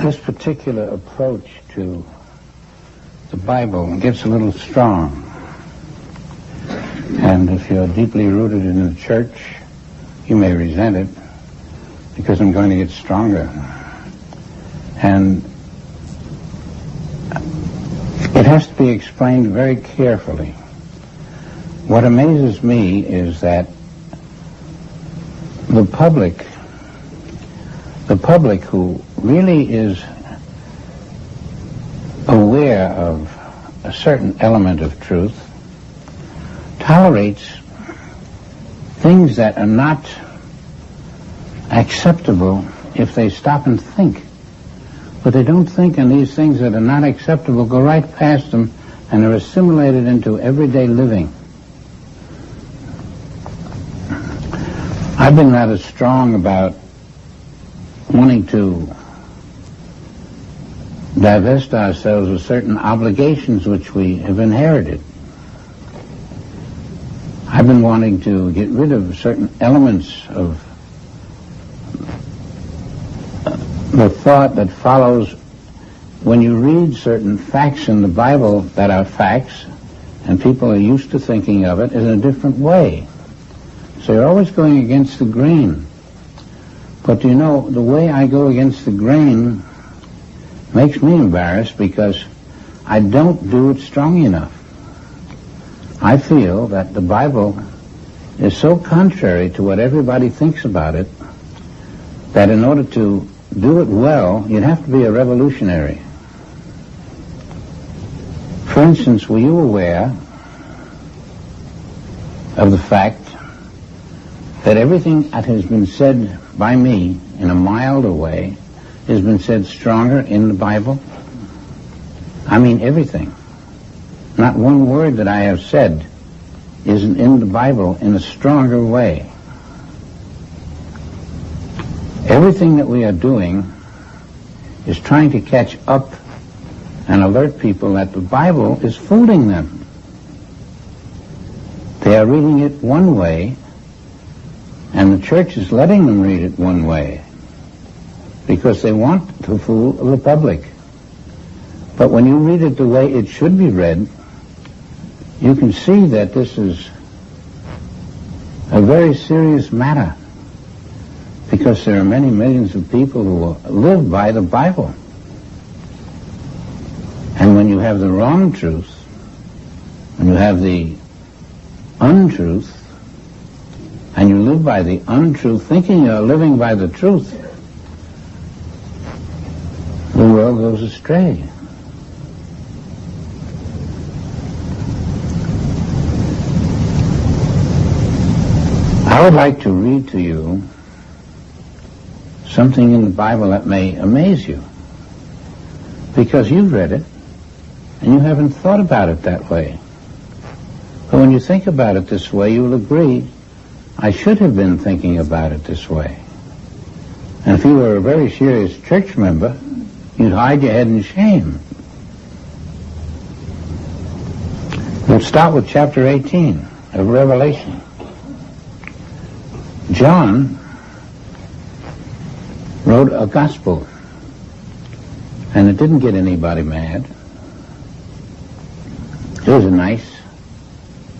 This particular approach to the Bible gets a little strong. And if you're deeply rooted in the church, you may resent it because I'm going to get stronger. And it has to be explained very carefully. What amazes me is that the public who really is aware of a certain element of truth tolerates things that are not acceptable if they stop and think. But they don't think, and these things that are not acceptable go right past them and are assimilated into everyday living. I've been rather strong about wanting to divest ourselves of certain obligations which we have inherited. I've been wanting to get rid of certain elements of the thought that follows when you read certain facts in the Bible that are facts, and people are used to thinking of it in a different way. So you're always going against the grain. But you know, the way I go against the grain makes me embarrassed because I don't do it strong enough. I feel that the Bible is so contrary to what everybody thinks about it that in order to do it well, you'd have to be a revolutionary. For instance, were you aware of the fact that everything that has been said by me in a milder way has been said stronger in the Bible? I mean everything. Not one word that I have said isn't in the Bible in a stronger way. Everything that we are doing is trying to catch up and alert people that the Bible is fooling them. They are reading it one way, and the church is letting them read it one way because they want to fool the public. But when you read it the way it should be read, you can see that this is a very serious matter because there are many millions of people who live by the Bible. And when you have the wrong truth, when you have the untruth, and you live by the untruth, thinking you're living by the truth, the world goes astray. I would like to read to you something in the Bible that may amaze you, because you've read it, and you haven't thought about it that way. But when you think about it this way, you'll agree, I should have been thinking about it this way. And if you were a very serious church member, you'd hide your head in shame. We'll start with chapter 18 of Revelation. John wrote a gospel, and it didn't get anybody mad. It was a nice,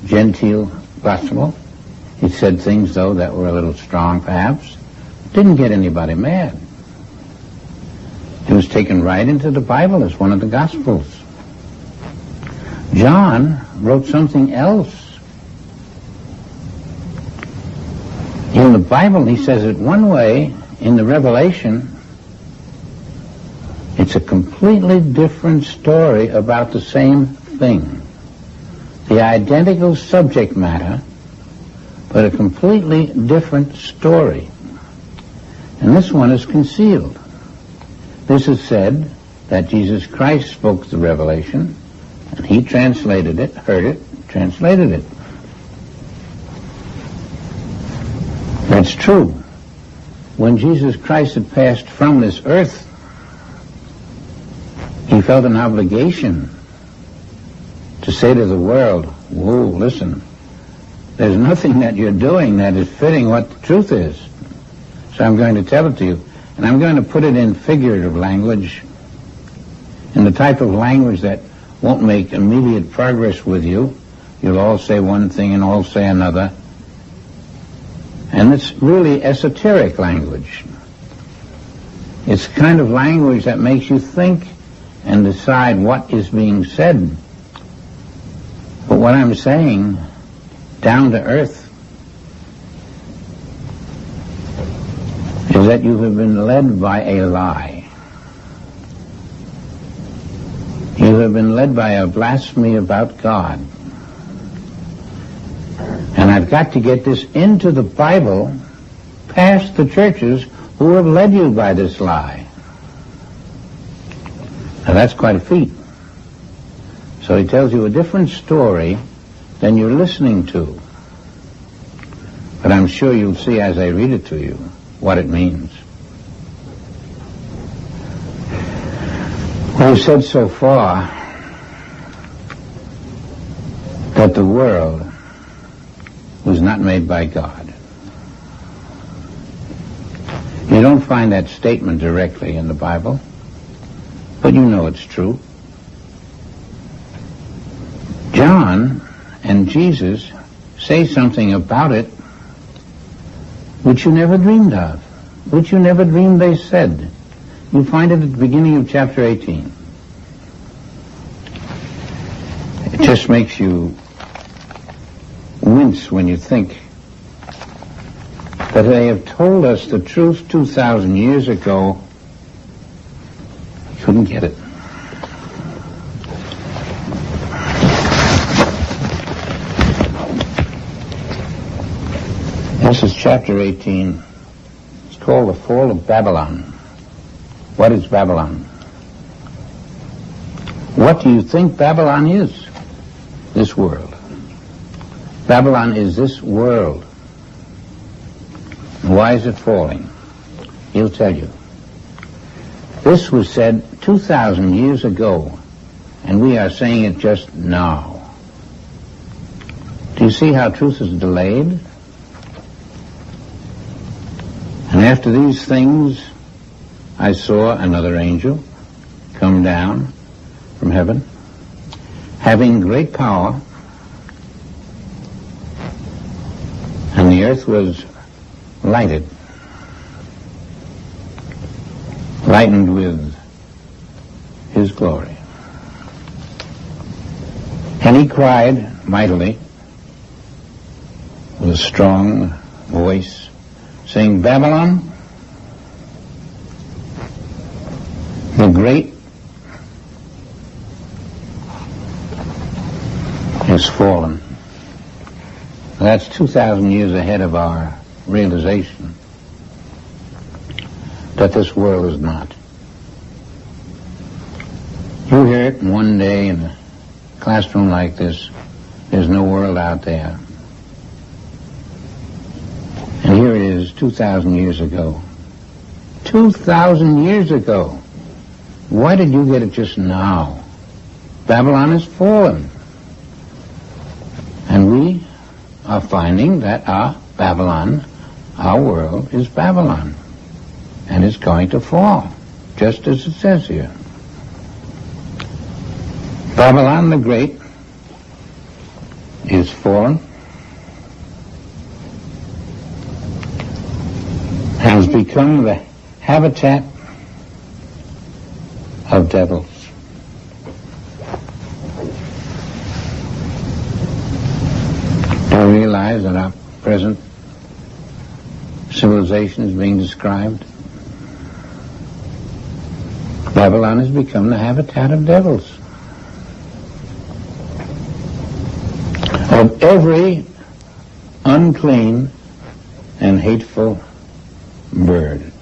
genteel gospel. It said things, though, that were a little strong, perhaps. Didn't get anybody mad. It was taken right into the Bible as one of the Gospels. John wrote something else. In the Bible, he says it one way. In the Revelation, it's a completely different story about the same thing. The identical subject matter, but a completely different story. And this one is concealed. This is said that Jesus Christ spoke the revelation, and he translated it, heard it, translated it. That's true. When Jesus Christ had passed from this earth, he felt an obligation to say to the world, whoa, listen, there's nothing that you're doing that is fitting what the truth is. So I'm going to tell it to you. And I'm going to put it in figurative language, in the type of language that won't make immediate progress with you. You'll all say one thing and all say another. And it's really esoteric language. It's kind of language that makes you think and decide what is being said. But what I'm saying, down to earth, is that you have been led by a lie. You have been led by a blasphemy about God. And I've got to get this into the Bible, past the churches who have led you by this lie. Now that's quite a feat. So he tells you a different story than you're listening to. But I'm sure you'll see as I read it to you what it means. We've said so far that the world was not made by God. You don't find that statement directly in the Bible, but you know it's true. John and Jesus say something about it which you never dreamed of, which you never dreamed they said. You find it at the beginning of chapter 18. It just makes you wince when you think that they have told us the truth 2,000 years ago. Couldn't get it. This is chapter 18. It's called The Fall of Babylon. What is Babylon? What do you think Babylon is? This world. Babylon is this world. Why is it falling? He'll tell you. This was said 2,000 years ago, and we are saying it just now. Do you see how truth is delayed? And after these things, I saw another angel come down from heaven, having great power, and the earth was lightened with his glory. And he cried mightily with a strong voice, saying, Babylon, the great, is fallen. That's 2,000 years ahead of our realization that this world is not. You hear it one day in a classroom like this, there's no world out there. And here it is 2,000 years ago. 2,000 years ago. Why did you get it just now? Babylon has fallen. And we are finding that our Babylon, our world, is Babylon. And it's going to fall, just as it says here. Babylon the Great is fallen, has become the habitat of devils. Do you realize that our present civilization is being described? Babylon has become the habitat of devils. Of every unclean and hateful bird.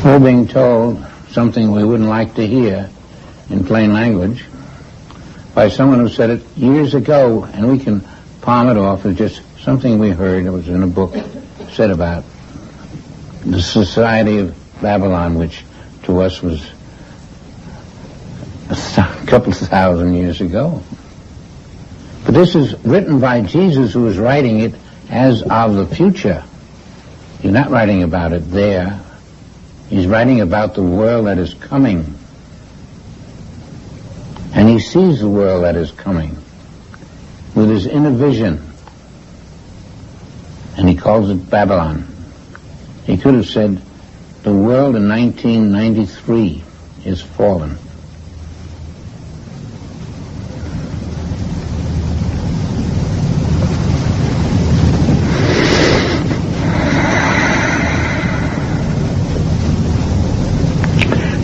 We're being told something we wouldn't like to hear in plain language by someone who said it years ago, and we can palm it off as just something we heard. It was in a book said about the society of Babylon, which to us was a couple thousand years ago. But this is written by Jesus, who is writing it as of the future. He's not writing about it there. He's writing about the world that is coming. And he sees the world that is coming with his inner vision. And he calls it Babylon. He could have said, the world in 1993 is fallen.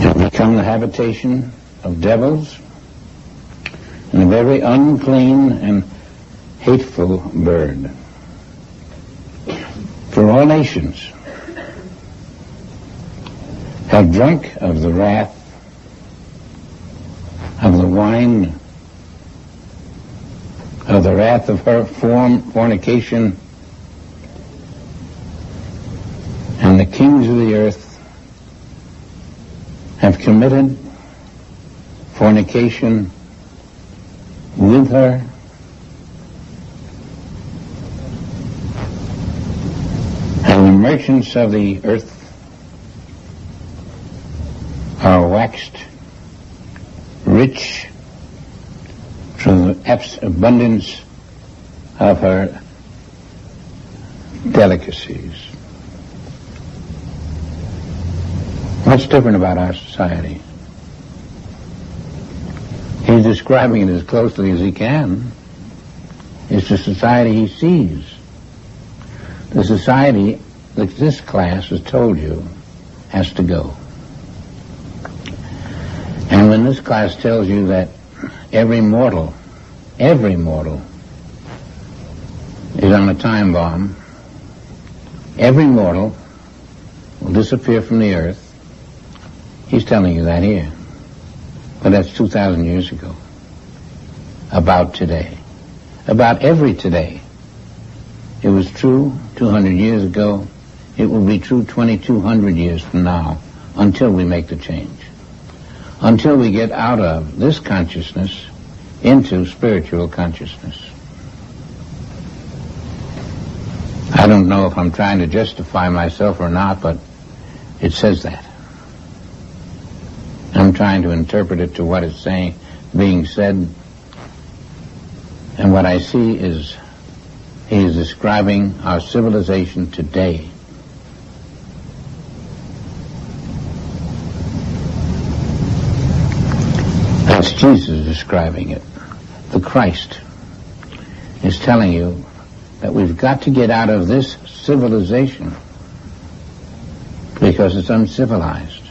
It will become the habitation of devils and a very unclean and hateful bird. For all nations have drunk of the wrath of the wine of the wrath of her fornication, and the kings of the earth have committed fornication with her, and the merchants of the earth are waxed rich through the abundance of her delicacies. What's different about our society? He's describing it as closely as he can. It's the society he sees. The society that this class has told you has to go. And when this class tells you that every mortal is on a time bomb, every mortal will disappear from the earth, he's telling you that here. But that's 2,000 years ago. About today. About every today. It was true 200 years ago. It will be true 2,200 years from now, until we make the change. Until we get out of this consciousness into spiritual consciousness. I don't know if I'm trying to justify myself or not, but it says that. I'm trying to interpret it to what it's saying, being said, and what I see is he is describing our civilization today. That's Jesus describing it. The Christ is telling you that we've got to get out of this civilization because it's uncivilized.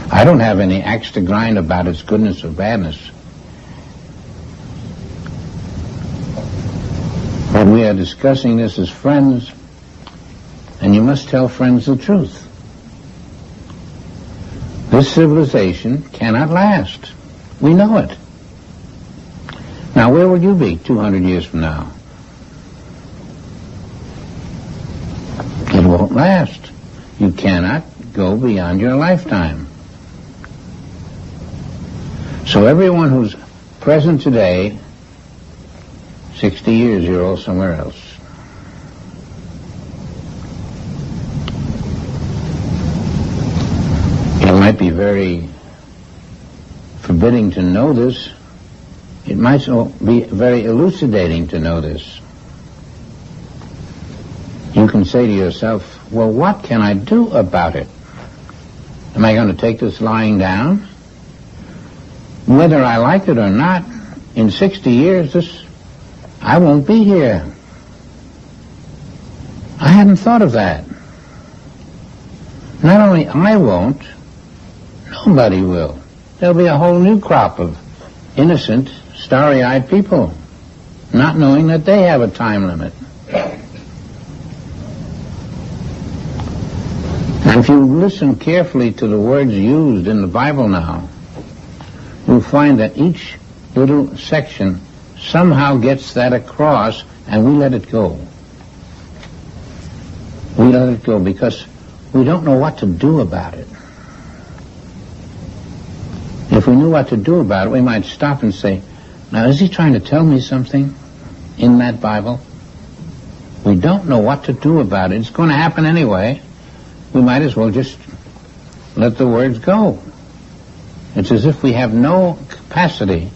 I don't have any axe to grind about its goodness or badness. But we are discussing this as friends, and you must tell friends the truth. This civilization cannot last. We know it. Now, where will you be 200 years from now? It won't last. You cannot go beyond your lifetime. So everyone who's present today, 60 years, you're all somewhere else. It might be very forbidding to know this. It might be very elucidating to know this. You can say to yourself, well, what can I do about it? Am I going to take this lying down? Whether I like it or not, in 60 years, I won't be here. I hadn't thought of that. Not only I won't, nobody will. There'll be a whole new crop of innocent, starry-eyed people, not knowing that they have a time limit. And if you listen carefully to the words used in the Bible now, you'll find that each little section somehow gets that across, and we let it go. We let it go because we don't know what to do about it. If we knew what to do about it, we might stop and say, now, is he trying to tell me something in that Bible? We don't know what to do about it. It's going to happen anyway. We might as well just let the words go. It's as if we have no capacity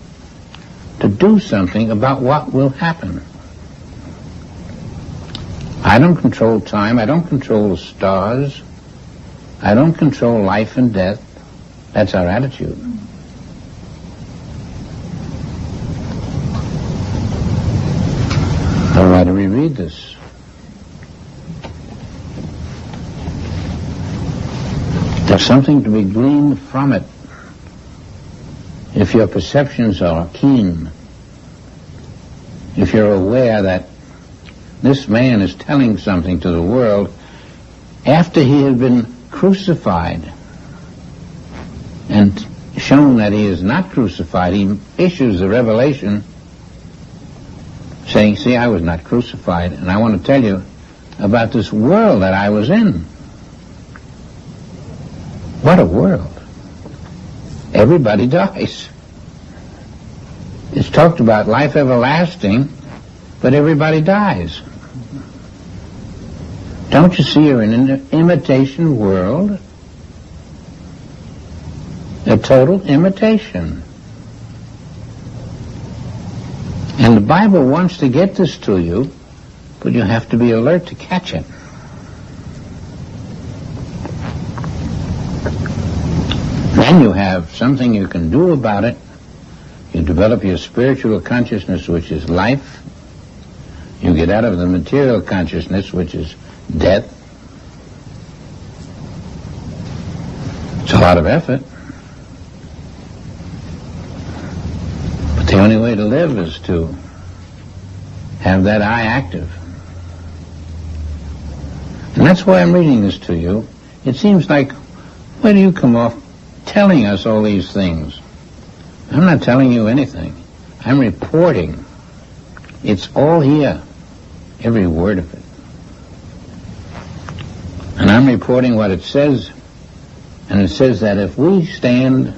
to do something about what will happen. I don't control time. I don't control the stars. I don't control life and death. That's our attitude. So why do we read this? There's something to be gleaned from it. If your perceptions are keen, if you're aware that this man is telling something to the world after he had been crucified and shown that he is not crucified, he issues the revelation saying, see, I was not crucified, and I want to tell you about this world that I was in. What a world. Everybody dies. It's talked about life everlasting, but everybody dies. Don't you see you're in an imitation world? A total imitation. And the Bible wants to get this to you, but you have to be alert to catch it. Then you have something you can do about it. You develop your spiritual consciousness, which is life. You get out of the material consciousness, which is death. It's a lot of effort. But the only way to live is to have that eye active. And that's why I'm reading this to you. It seems like, where do you come off telling us all these things? I'm not telling you anything. I'm reporting. It's all here, every word of it. And I'm reporting what it says, and it says that if we stand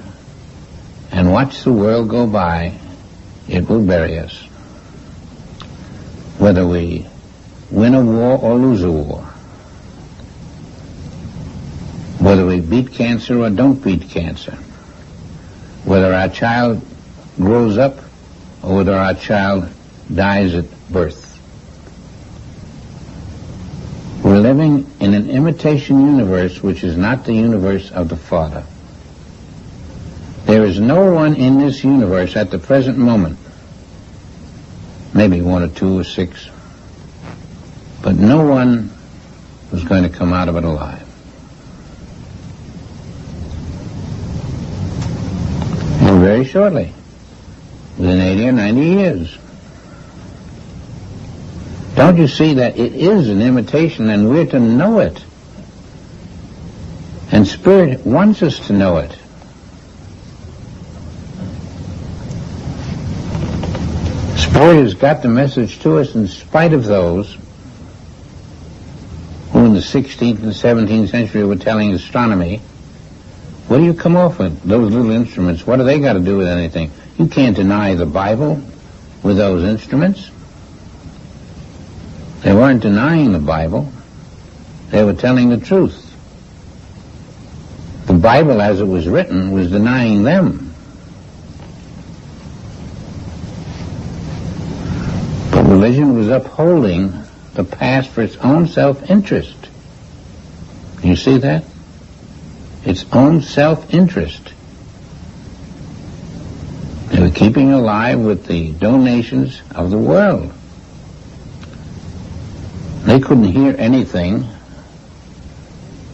and watch the world go by, it will bury us. Whether we win a war or lose a war. Whether we beat cancer or don't beat cancer. Whether our child grows up or whether our child dies at birth. We're living in an imitation universe which is not the universe of the Father. There is no one in this universe at the present moment, maybe 1 or 2 or 6, but no one who's going to come out of it alive. And very shortly, within 80 or 90 years. Don't you see that it is an imitation and we're to know it? And Spirit wants us to know it. Spirit has got the message to us in spite of those who in the 16th and 17th century were telling astronomy, what do you come off with? Those little instruments, what do they got to do with anything? You can't deny the Bible with those instruments. They weren't denying the Bible. They were telling the truth. The Bible, as it was written, was denying them. But religion was upholding the past for its own self-interest. You see that? Its own self-interest. They were keeping alive with the donations of the world. They couldn't hear anything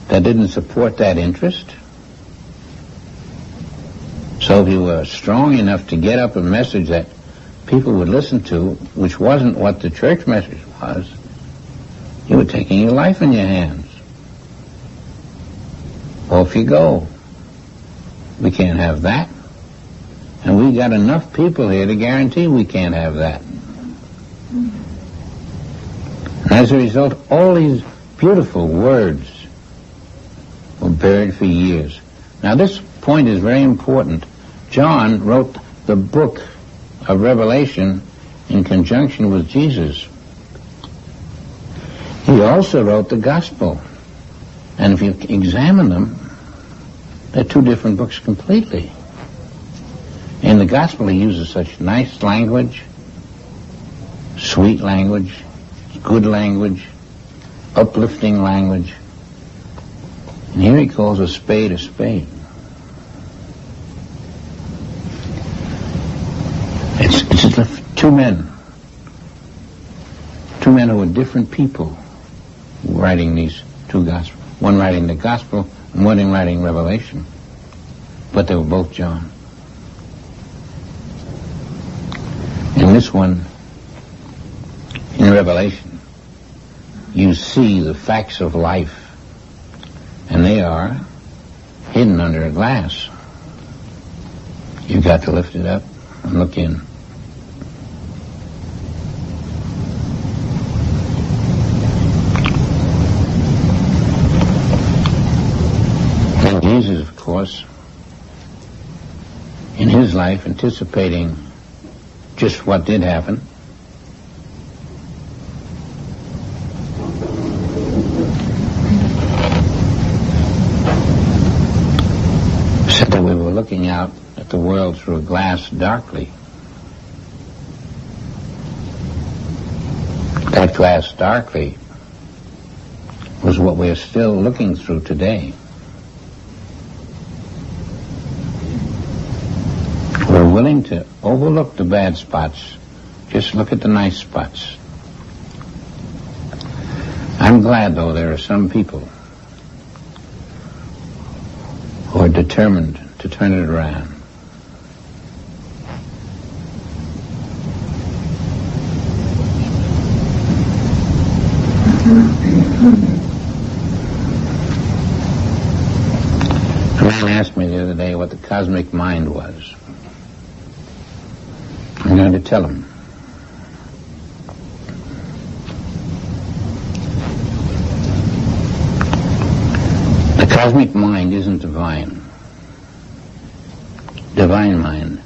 that didn't support that interest. So if you were strong enough to get up a message that people would listen to, which wasn't what the church message was, you were taking your life in your hands. Off you go. We can't have that. And we got enough people here to guarantee we can't have that. And as a result, all these beautiful words were buried for years. Now this point is very important. John wrote the book of Revelation in conjunction with Jesus. He also wrote the Gospel. And if you examine them, they're two different books completely. In the Gospel, he uses such nice language, sweet language, good language, uplifting language. And here he calls a spade a spade. It's two men who were different people writing these two Gospels. One writing the Gospel and one writing Revelation. But they were both John. In this one, in Revelation, you see the facts of life, and they are hidden under a glass. You've got to lift it up and look in. And Jesus, of course, in his life, anticipating just what did happen, said that we were looking out at the world through a glass darkly. That glass darkly was what we are still looking through today. We're willing to overlook the bad spots, just look at the nice spots. I'm glad, though, there are some people who are determined to turn it around. A man asked me the other day what the cosmic mind was. I'm going to tell him. The cosmic mind isn't divine. Divine mind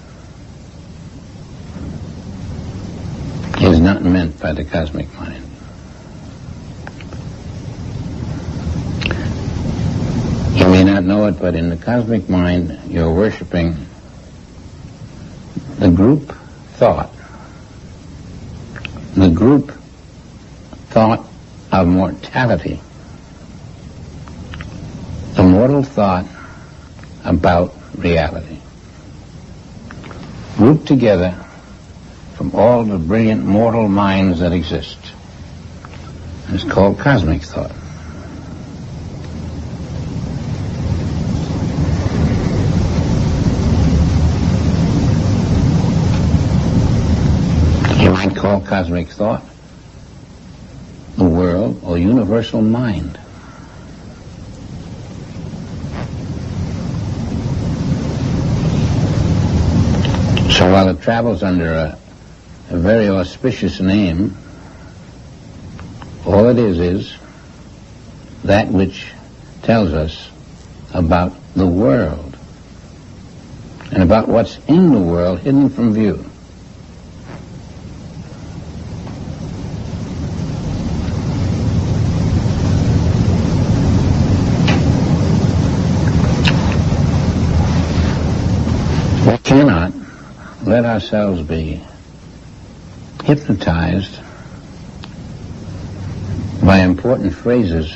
is not meant by the cosmic mind. You may not know it, but in the cosmic mind, you're worshiping the group thought. The group thought of mortality. The mortal thought about reality. Grouped together from all the brilliant mortal minds that exist. It's called cosmic thought. You might call cosmic thought the world or universal mind. So while it travels under a very auspicious name, all it is that which tells us about the world and about what's in the world hidden from view. We cannot let ourselves be hypnotized by important phrases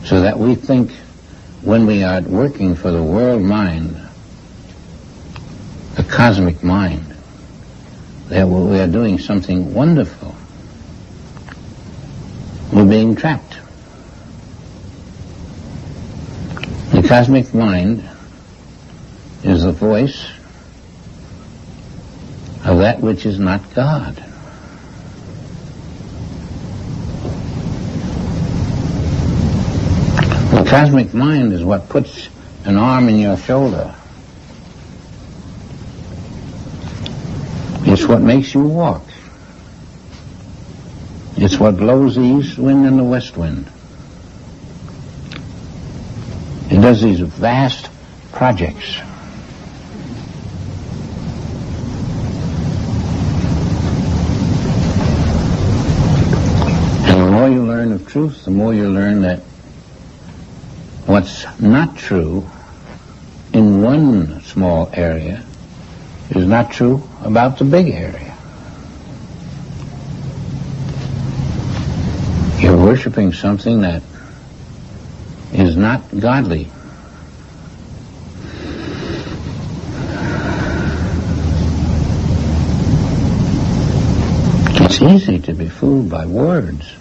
so that we think when we are working for the world mind, the cosmic mind, that we are doing something wonderful. We're being trapped. The cosmic mind is the voice of that which is not God. The cosmic mind is what puts an arm in your shoulder. It's what makes you walk. It's what blows the east wind and the west wind. It does these vast projects. learn of truth, the more you learn that what's not true in one small area is not true about the big area. You're worshiping something that is not godly. It's easy to be fooled by words.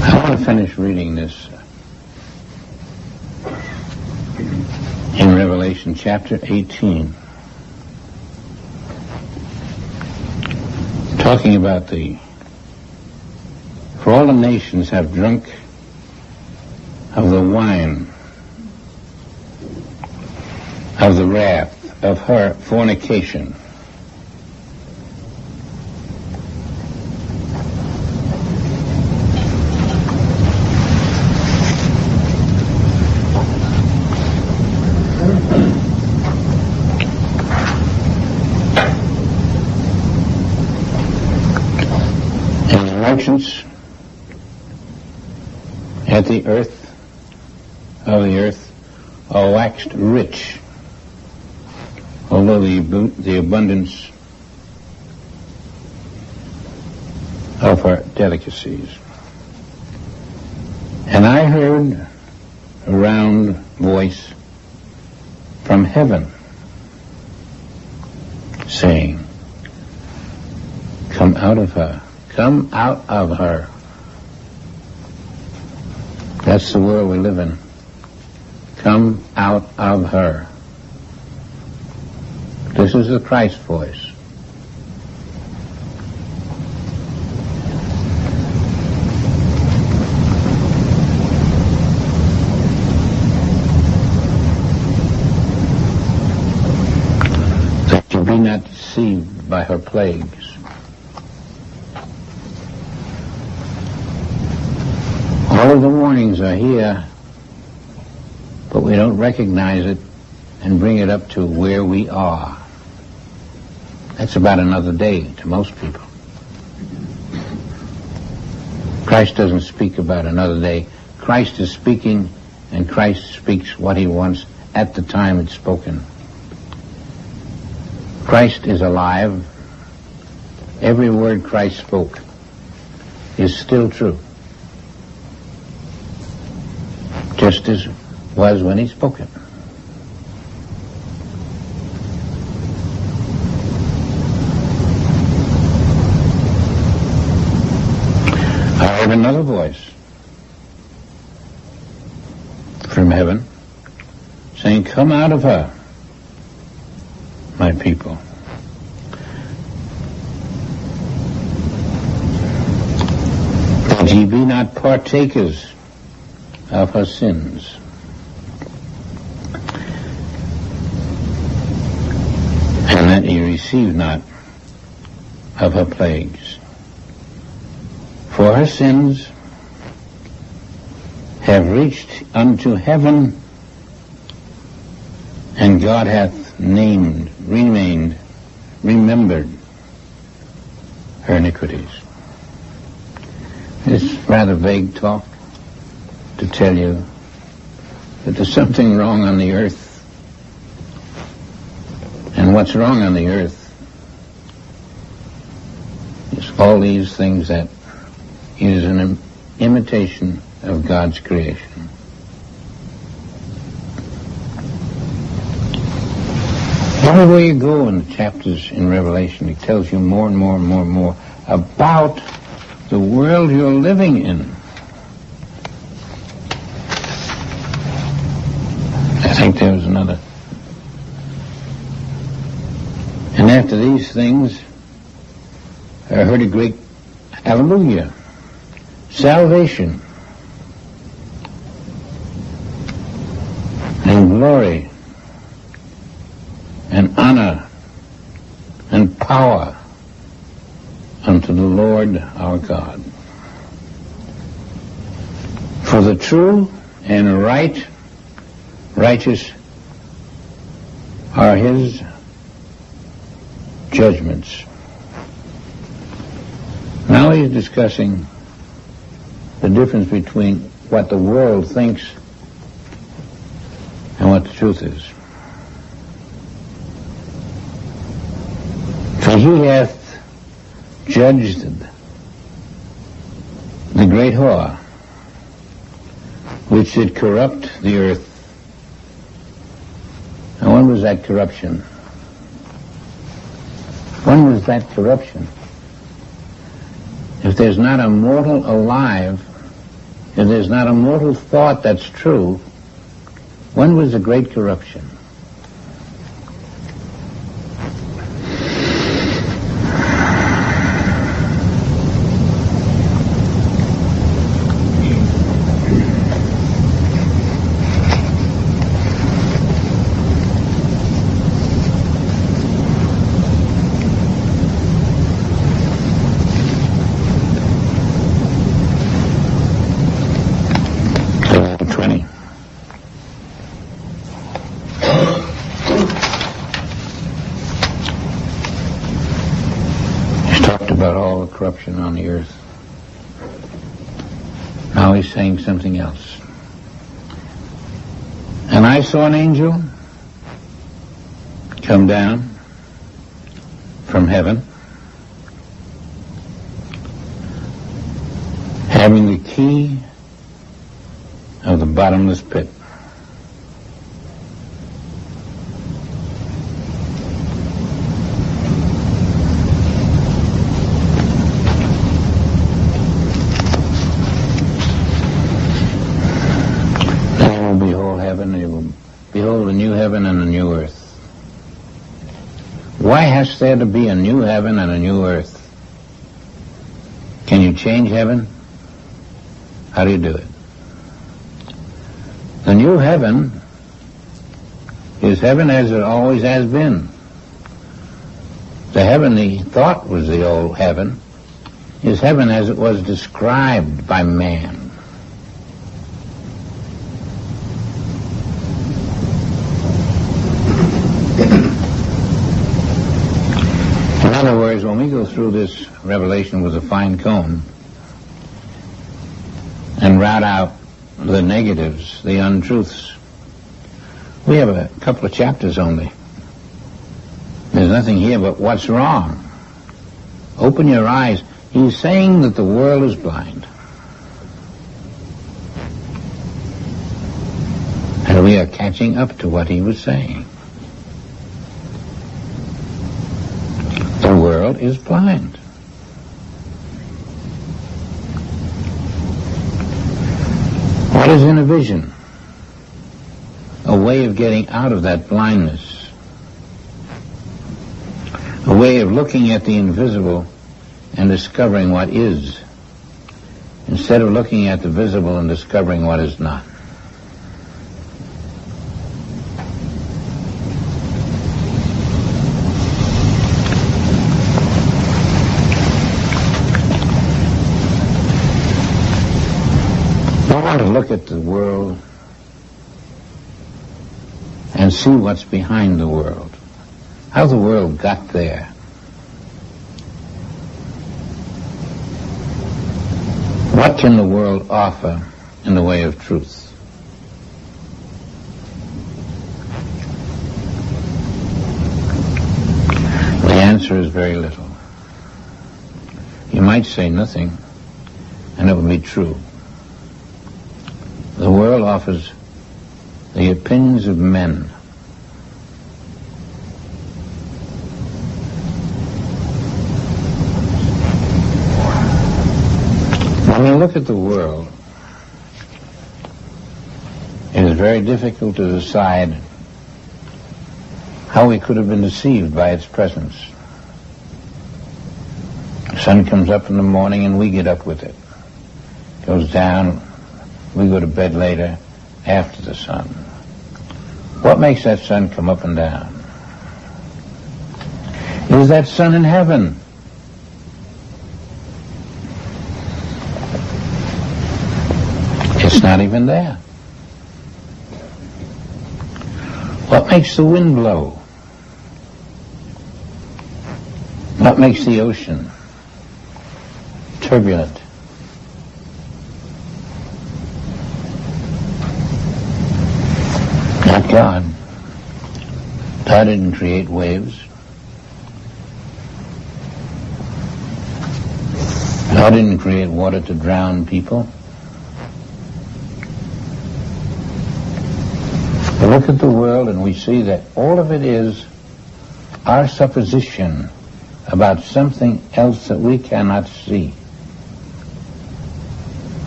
I want to finish reading this in Revelation chapter 18, talking about for all the nations have drunk of the wine of the wrath of her fornication. And the merchants at the earth are waxed rich, although the abundance of her delicacies. And I heard a round voice from heaven saying, "Come out of her, come out of her." That's the world we live in. Come out of her. This is the Christ voice. That you be not deceived by her plagues. All of the warnings are here, but we don't recognize it and bring it up to where we are. That's about another day to most people. Christ doesn't speak about another day. Christ is speaking, and Christ speaks what he wants at the time it's spoken. Christ is alive. Every word Christ spoke is still true, just as was when he spoke it. I heard another voice from heaven saying, "Come out of her, my people. That ye be not partakers of her sins." And that ye receive not of her plagues. For her sins have reached unto heaven, and God hath remembered her iniquities. It's rather vague talk to tell you that there's something wrong on the earth. And what's wrong on the earth is all these things that is an imitation of God's creation. Everywhere you go in the chapters in Revelation, it tells you more and more and more and more about the world you're living in. I think there was another. And after these things, I heard a great hallelujah, salvation, and glory, and honor, and power unto the Lord our God. For the true and righteous are his judgments. Now he's discussing the difference between what the world thinks and what the truth is. For he hath judged the great whore, which did corrupt the earth. And when was that corruption? When was that corruption? If there's not a mortal alive, if there's not a mortal thought that's true, when was the great corruption? Corruption on the earth. Now he's saying something else. And I saw an angel come down from heaven, having the key of the bottomless pit. Behold, a new heaven and a new earth. Why has there to be a new heaven and a new earth? Can you change heaven? How do you do it? The new heaven is heaven as it always has been. The heaven he thought was the old heaven is heaven as it was described by man. In other words, when we go through this revelation with a fine comb and rout out the negatives, the untruths, we have a couple of chapters only. There's nothing here but what's wrong. Open your eyes. He's saying that the world is blind. And we are catching up to what he was saying. The world is blind. What is in a vision? A way of getting out of that blindness. A way of looking at the invisible and discovering what is, instead of looking at the visible and discovering what is not. I want to look at the world and see what's behind the world, how the world got there. What can the world offer in the way of truth? The answer is very little. You might say nothing, and it would be true. The world offers the opinions of men. When you look at the world, it is very difficult to decide how we could have been deceived by its presence. The sun comes up in the morning and we get up with it. Goes down. We go to bed later after the sun. What makes that sun come up and down? Is that sun in heaven? It's not even there. What makes the wind blow? What makes the ocean turbulent? Not God. God didn't create waves. God didn't create water to drown people. We look at the world and we see that all of it is our supposition about something else that we cannot see.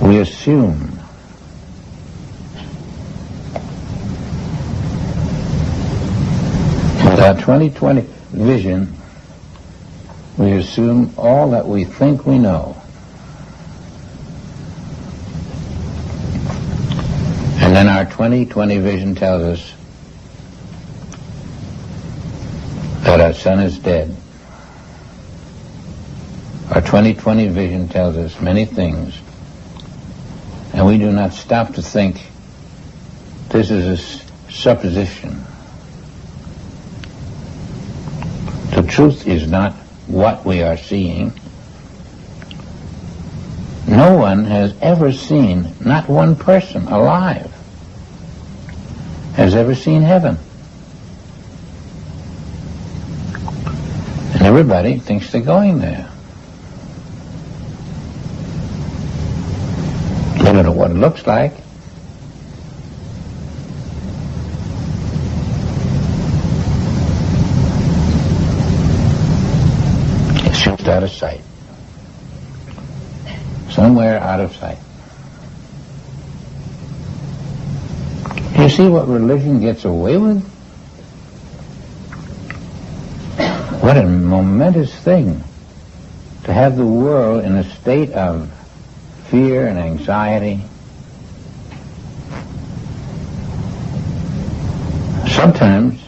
We assume. With our 2020 vision, we assume all that we think we know. And then our 2020 vision tells us that our sun is dead. Our 2020 vision tells us many things, and we do not stop to think this is a supposition. The truth is not what we are seeing. No one has ever seen, not one person alive has ever seen heaven. And everybody thinks they're going there. They don't know what it looks like. It's just out of sight. Somewhere out of sight. You see what religion gets away with? What a momentous thing to have the world in a state of fear and anxiety. Sometimes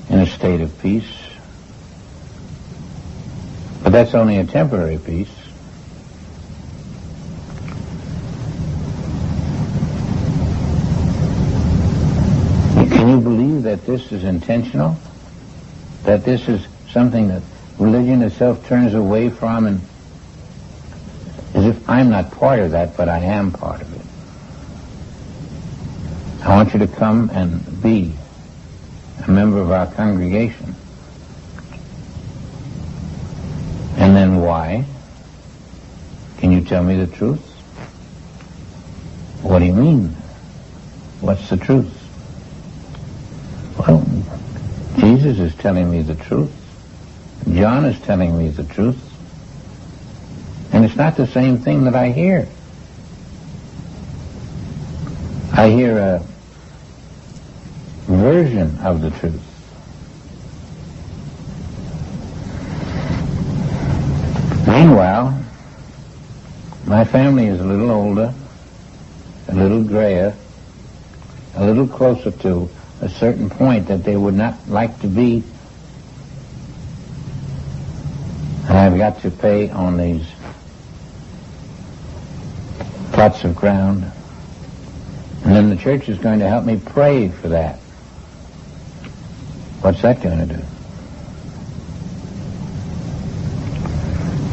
in a state of peace, but that's only a temporary peace. Can you believe that this is intentional? That this is something that religion itself turns away from, and as if I'm not part of that, but I am part of it. I want you to come and be a member of our congregation. And then why? Can you tell me the truth? What do you mean? What's the truth? Well, Jesus is telling me the truth. John is telling me the truth. And it's not the same thing that I hear. I hear a version of the truth. Meanwhile, my family is a little older, a little grayer, a little closer to a certain point that they would not like to be. And I've got to pay on these plots of ground. And then the church is going to help me pray for that. What's that going to do?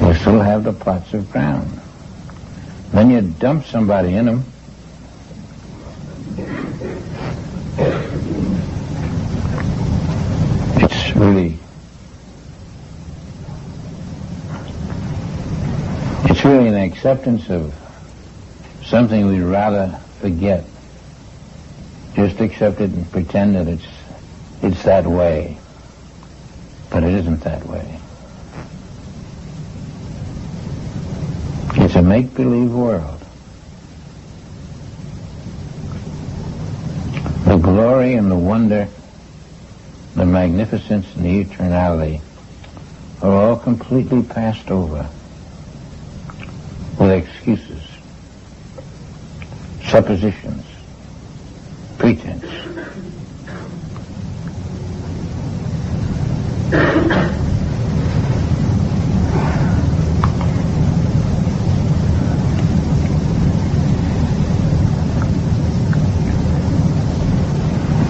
We'll still have the plots of ground. When you dump somebody in them, it's really an acceptance of something we'd rather forget. Just accept it and pretend that it's that way. But it isn't that way. It's a make-believe world. The glory and the wonder, the magnificence and the eternality are all completely passed over with excuses, suppositions, pretense.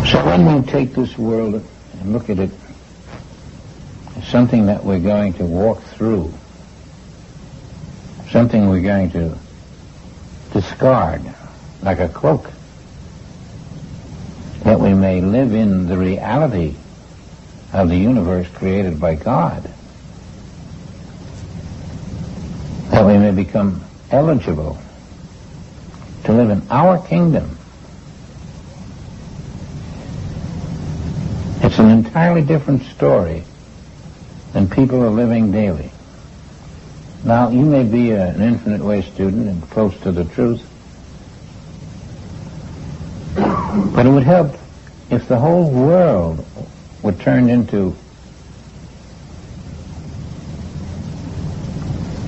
So when we take this world and look at it as something that we're going to walk through, something we're going to discard like a cloak, that we may live in the reality of the universe created by God, that we may become eligible to live in our kingdom. It's an entirely different story than people are living daily. Now, you may be an infinite way student and close to the truth, but it would help if the whole world were turned into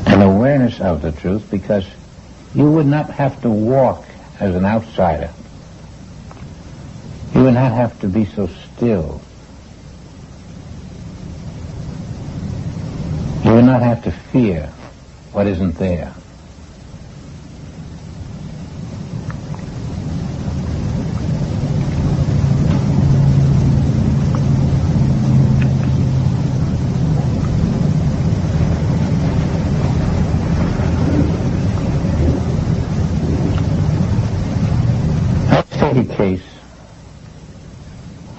an awareness of the truth, because you would not have to walk as an outsider. You would not have to be so still. You would not have to fear what isn't there. Let's take a case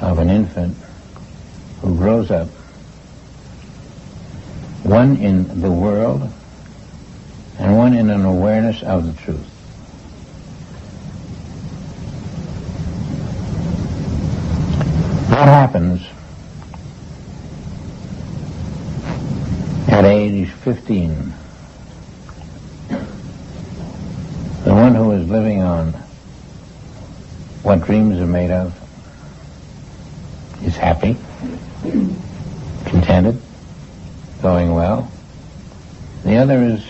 of an infant who grows up, one in the world and one in an awareness of the truth. What happens at age 15? The one who is living on what dreams are made of is happy, contented, going well. The other is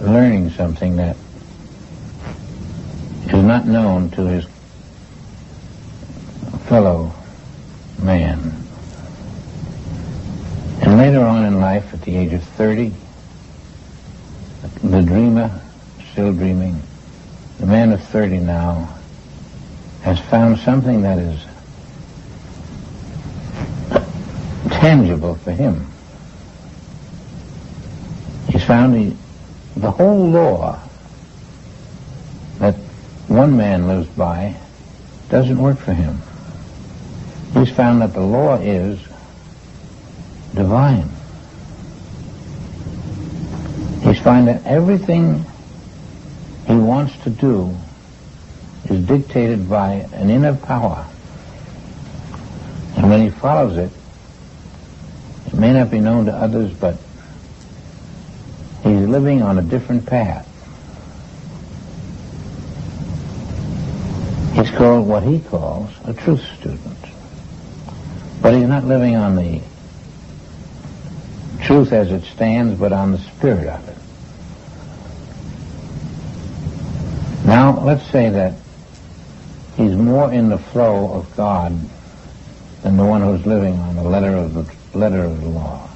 learning something that is not known to his fellow man. And later on in life, at the age of 30, the dreamer, still dreaming, the man of 30 now, has found something that is tangible for him. He's found the whole law that one man lives by doesn't work for him. He's found that the law is divine. He's found that everything he wants to do is dictated by an inner power. And when he follows it, it may not be known to others, but he's living on a different path. He's called what he calls a truth student. But he's not living on the truth as it stands, but on the spirit of it. Now, let's say that he's more in the flow of God than the one who's living on the letter of the law.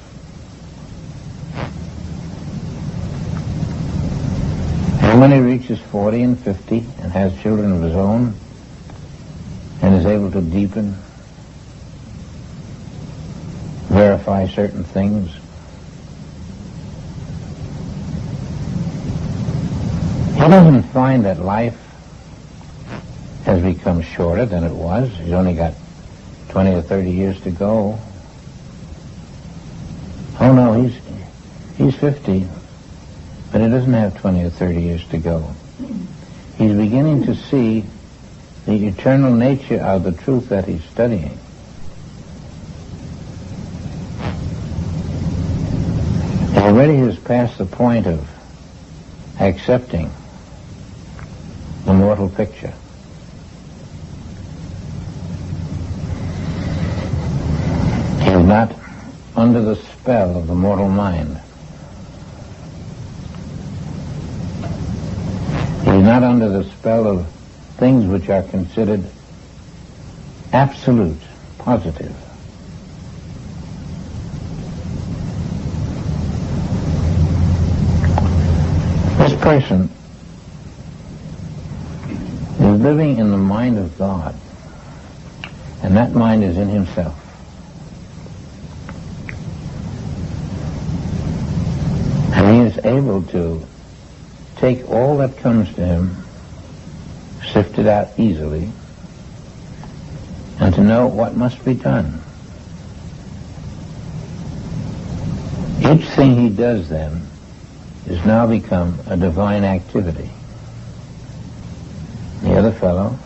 And when he reaches 40 and 50 and has children of his own and is able to deepen, verify certain things, he doesn't find that life has become shorter than it was. He's only got 20 or 30 years to go. Oh no, he's 50, but he doesn't have 20 or 30 years to go. He's beginning to see the eternal nature of the truth that he's studying. He already has passed the point of accepting the mortal picture. He is not under the spell of the mortal mind. He is not under the spell of things which are considered absolute, positive. This person is living in the mind of God, and that mind is in himself. able to take all that comes to him, sift it out easily, and to know what must be done. Each thing he does then is now become a divine activity. The other fellow,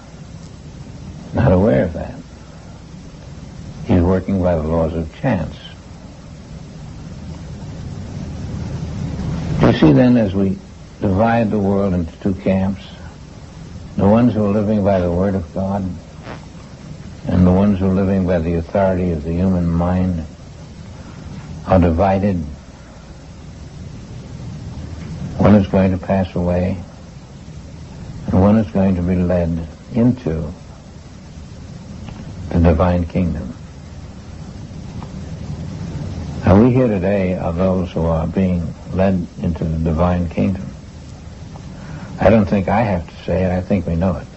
not aware of that. He's working by the laws of chance. You see then, as we divide the world into two camps, the ones who are living by the Word of God and the ones who are living by the authority of the human mind are divided. One is going to pass away, and one is going to be led into the divine kingdom. Now we here today are those who are being led into the divine kingdom. I don't think I have to say it, I think we know it.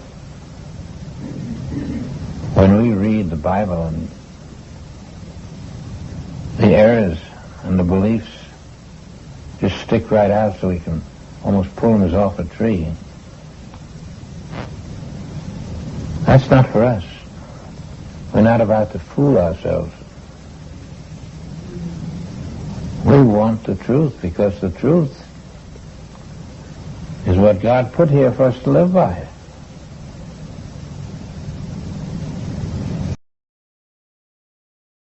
When we read the Bible and the errors and the beliefs just stick right out so we can almost pull them as off a tree, that's not for us. We're not about to fool ourselves. We want the truth because the truth is what God put here for us to live by.